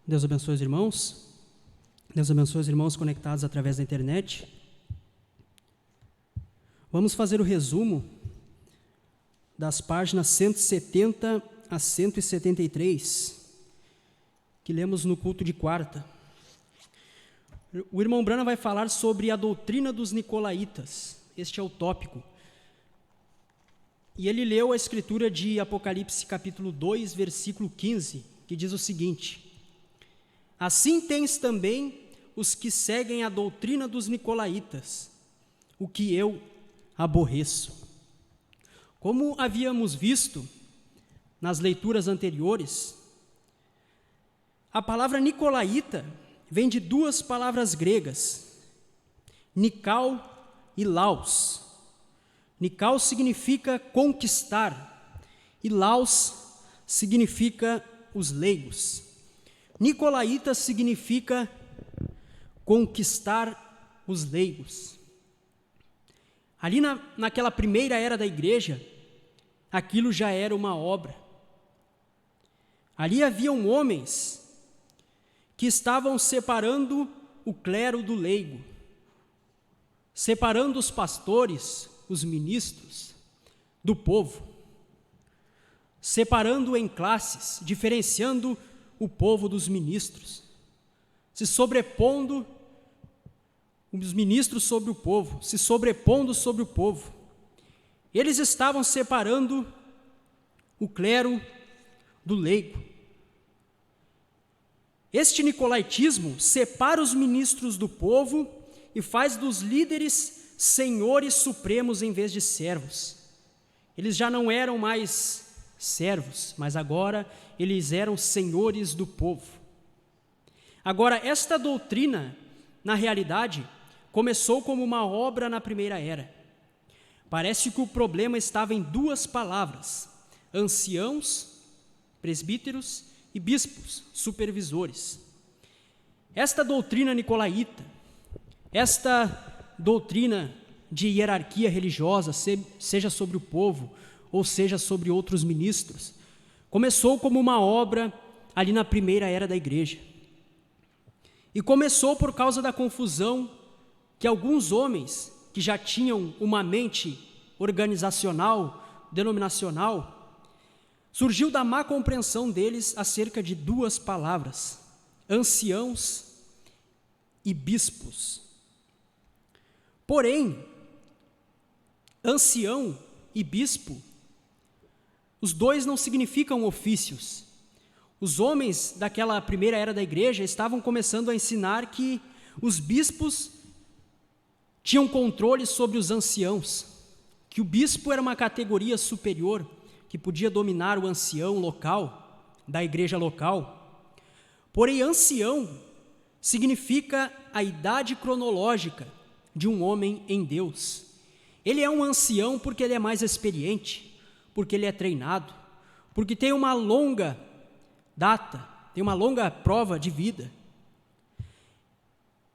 Deus abençoe os irmãos. Deus abençoe os irmãos conectados através da internet. Vamos fazer o resumo das páginas 170 a 173, que lemos no culto de quarta. O irmão Brana vai falar sobre a doutrina dos nicolaítas. Este é o tópico. E ele leu a escritura de Apocalipse capítulo 2, versículo 15, que diz o seguinte: assim tens também os que seguem a doutrina dos nicolaítas, o que eu aborreço. Como havíamos visto nas leituras anteriores, a palavra nicolaíta vem de duas palavras gregas, nikal e laos. Nikal significa conquistar e laos significa os leigos. Nicolaíta significa conquistar os leigos. Ali naquela primeira era da igreja, aquilo já era uma obra. Ali haviam homens que estavam separando o clero do leigo, separando os pastores, os ministros, do povo, separando em classes, diferenciando o povo dos ministros, se sobrepondo os ministros sobre o povo, se sobrepondo sobre o povo. Eles estavam separando o clero do leigo. Este nicolaítismo separa os ministros do povo e faz dos líderes senhores supremos em vez de servos. Eles já não eram mais servos, mas agora eles eram senhores do povo. Agora, esta doutrina, na realidade, começou como uma obra na primeira era. Parece que o problema estava em duas palavras: anciãos, presbíteros e bispos, supervisores. Esta doutrina nicolaíta, esta doutrina de hierarquia religiosa, seja sobre o povo ou seja sobre outros ministros, começou como uma obra ali na primeira era da igreja. E começou por causa da confusão que alguns homens que já tinham uma mente organizacional, denominacional, surgiu da má compreensão deles acerca de duas palavras: anciãos e bispos. Porém, ancião e bispo, os dois não significam ofícios. Os homens daquela primeira era da igreja estavam começando a ensinar que os bispos tinham controle sobre os anciãos, que o bispo era uma categoria superior, que podia dominar o ancião local, da igreja local. Porém, ancião significa a idade cronológica de um homem em Deus. Ele é um ancião porque ele é mais experiente, porque ele é treinado, porque tem uma longa data, tem uma longa prova de vida.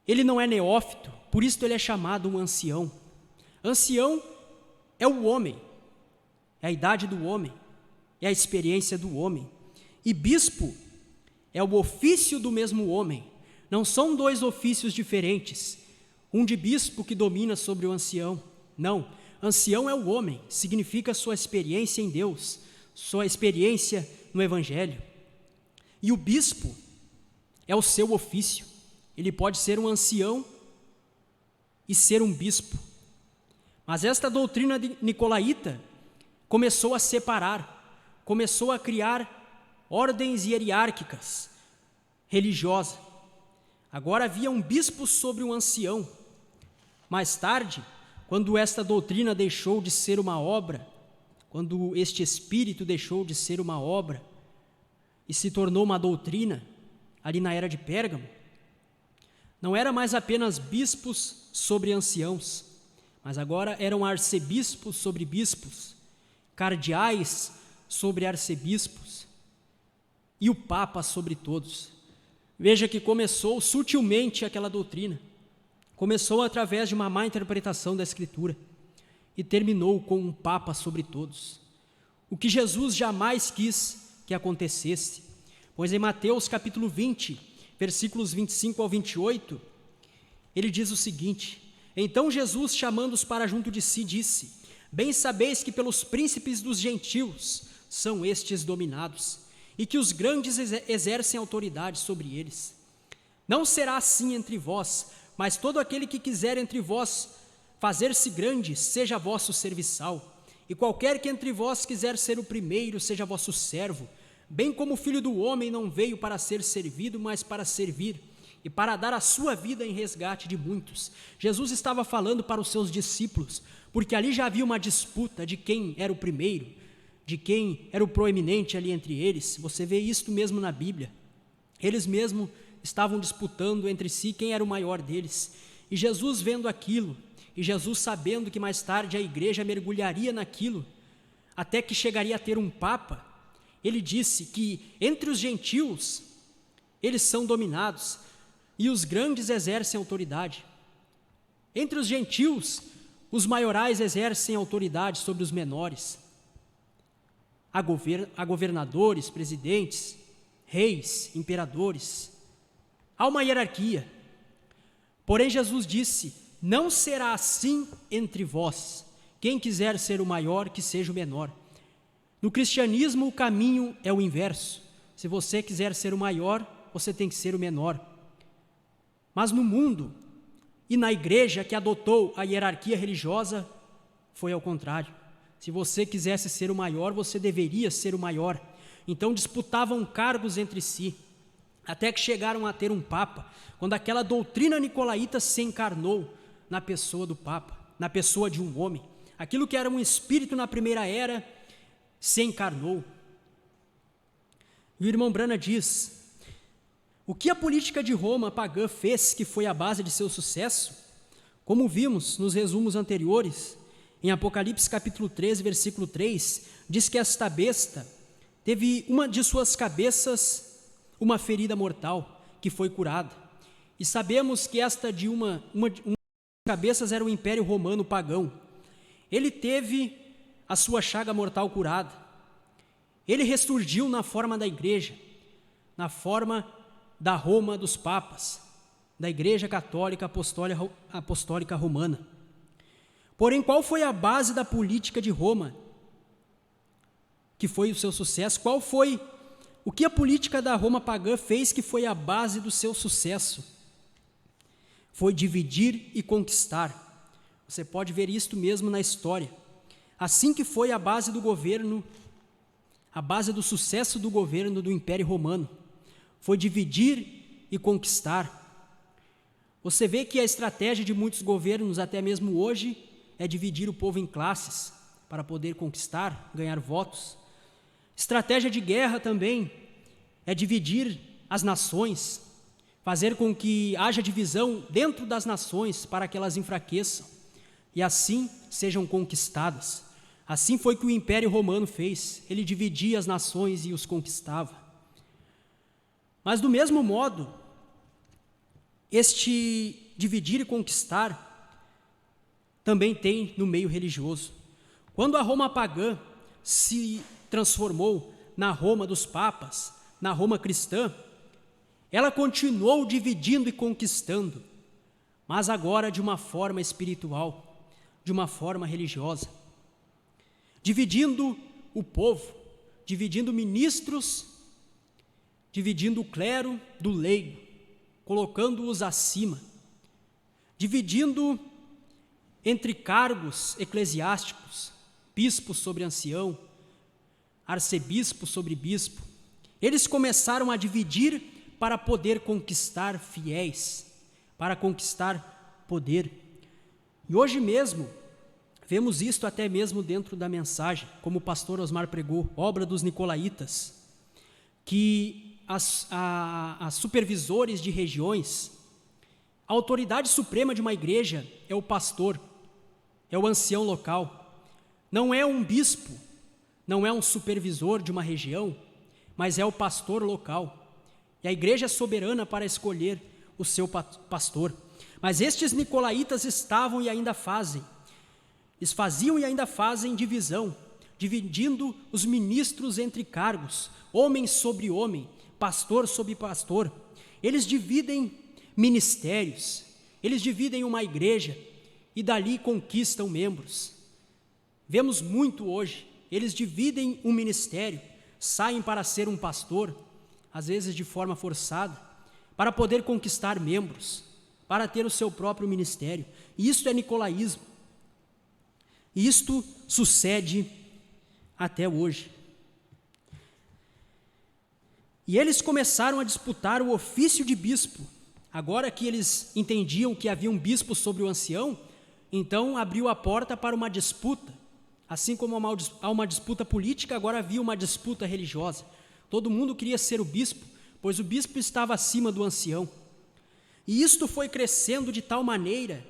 Ele não é neófito, por isso ele é chamado um ancião. Ancião é o homem, é a idade do homem, é a experiência do homem. E bispo é o ofício do mesmo homem. Não são dois ofícios diferentes, um de bispo que domina sobre o ancião. Não, ancião é o homem, significa sua experiência em Deus, sua experiência no Evangelho. E o bispo é o seu ofício. Ele pode ser um ancião e ser um bispo. Mas esta doutrina nicolaíta começou a separar, começou a criar ordens hierárquicas religiosas. Agora havia um bispo sobre um ancião. Mais tarde, quando esta doutrina deixou de ser uma obra, quando este espírito deixou de ser uma obra e se tornou uma doutrina, ali na era de Pérgamo, não era mais apenas bispos sobre anciãos, mas agora eram arcebispos sobre bispos, cardeais sobre arcebispos e o Papa sobre todos. Veja que começou sutilmente aquela doutrina, começou através de uma má interpretação da Escritura e terminou com um Papa sobre todos, o que Jesus jamais quis que acontecesse. Pois em Mateus capítulo 20, versículos 25 ao 28, ele diz o seguinte: então Jesus, chamando-os para junto de si, disse: bem sabeis que pelos príncipes dos gentios são estes dominados, e que os grandes exercem autoridade sobre eles. Não será assim entre vós, mas todo aquele que quiser entre vós fazer-se grande, seja vosso serviçal. E qualquer que entre vós quiser ser o primeiro, seja vosso servo, bem como o Filho do Homem não veio para ser servido, mas para servir, e para dar a sua vida em resgate de muitos. Jesus estava falando para os seus discípulos, porque ali já havia uma disputa de quem era o primeiro, de quem era o proeminente ali entre eles. Você vê isto mesmo na Bíblia. Eles mesmos estavam disputando entre si quem era o maior deles. E Jesus vendo aquilo, e Jesus sabendo que mais tarde a igreja mergulharia naquilo, até que chegaria a ter um papa, ele disse que entre os gentios eles são dominados e os grandes exercem autoridade. Entre os gentios, os maiorais exercem autoridade sobre os menores. Há governadores, presidentes, reis, imperadores. Há uma hierarquia. Porém, Jesus disse: não será assim entre vós. Quem quiser ser o maior, que seja o menor. No cristianismo, o caminho é o inverso. Se você quiser ser o maior, você tem que ser o menor. Mas no mundo e na igreja que adotou a hierarquia religiosa, foi ao contrário. Se você quisesse ser o maior, você deveria ser o maior. Então disputavam cargos entre si, até que chegaram a ter um papa, quando aquela doutrina nicolaíta se encarnou na pessoa do papa, na pessoa de um homem. Aquilo que era um espírito na primeira era se encarnou. E o irmão Brana diz: o que a política de Roma pagã fez que foi a base de seu sucesso? Como vimos nos resumos anteriores, em Apocalipse capítulo 13, versículo 3, diz que esta besta teve uma de suas cabeças uma ferida mortal, que foi curada. E sabemos que esta de uma das cabeças era o Império Romano pagão. Ele teve a sua chaga mortal curada. Ele ressurgiu na forma da igreja, na forma da Roma dos papas, da Igreja Católica Apostólica Romana. Porém, qual foi a base da política de Roma, que foi o seu sucesso? O que a política da Roma pagã fez que foi a base do seu sucesso? Foi dividir e conquistar. Você pode ver isto mesmo na história. Assim que foi a base do governo, a base do sucesso do governo do Império Romano, foi dividir e conquistar. Você vê que a estratégia de muitos governos, até mesmo hoje, é dividir o povo em classes para poder conquistar, ganhar votos. Estratégia de guerra também é dividir as nações, fazer com que haja divisão dentro das nações para que elas enfraqueçam e assim sejam conquistadas. Assim foi que o Império Romano fez. Ele dividia as nações e os conquistava. Mas do mesmo modo, este dividir e conquistar também tem no meio religioso. Quando a Roma pagã se transformou na Roma dos papas, na Roma cristã, ela continuou dividindo e conquistando, mas agora de uma forma espiritual, de uma forma religiosa, dividindo o povo, dividindo ministros, dividindo o clero do leigo, colocando-os acima, dividindo entre cargos eclesiásticos, bispo sobre ancião, arcebispo sobre bispo. Eles começaram a dividir para poder conquistar fiéis, para conquistar poder. E hoje mesmo, vemos isto até mesmo dentro da mensagem, como o pastor Osmar pregou, obra dos nicolaítas, que as supervisores de regiões, a autoridade suprema de uma igreja é o pastor, é o ancião local, não é um bispo, não é um supervisor de uma região, mas é o pastor local. E a igreja é soberana para escolher o seu pastor. Mas estes nicolaítas estavam e ainda fazem, eles faziam e ainda fazem divisão, dividindo os ministros entre cargos, homem sobre homem, pastor sobre pastor. Eles dividem ministérios, eles dividem uma igreja e dali conquistam membros. Vemos muito hoje, eles dividem um ministério, saem para ser um pastor, às vezes de forma forçada, para poder conquistar membros, para ter o seu próprio ministério. E isto é nicolaísmo. E isto sucede até hoje. E eles começaram a disputar o ofício de bispo. Agora que eles entendiam que havia um bispo sobre o ancião, então abriu a porta para uma disputa. Assim como há uma disputa política, agora havia uma disputa religiosa. Todo mundo queria ser o bispo, pois o bispo estava acima do ancião. E isto foi crescendo de tal maneira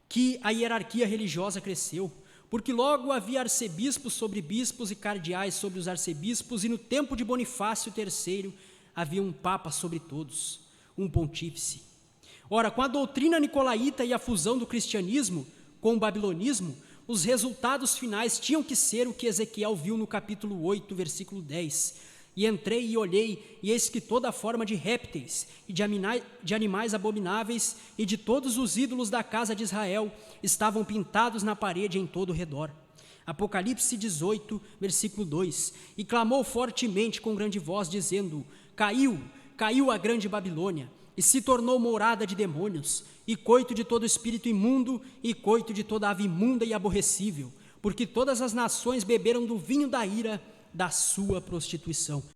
que a hierarquia religiosa cresceu, porque logo havia arcebispos sobre bispos e cardeais sobre os arcebispos, e no tempo de Bonifácio III havia um papa sobre todos, um pontífice. Ora, com a doutrina nicolaíta e a fusão do cristianismo com o babilonismo, os resultados finais tinham que ser o que Ezequiel viu no capítulo 8, versículo 10. E entrei e olhei, e eis que toda forma de répteis e de animais abomináveis e de todos os ídolos da casa de Israel estavam pintados na parede em todo o redor. Apocalipse 18, versículo 2. E clamou fortemente com grande voz, dizendo: caiu a grande Babilônia, e se tornou morada de demônios, e coito de todo espírito imundo, e coito de toda ave imunda e aborrecível, porque todas as nações beberam do vinho da ira da sua prostituição.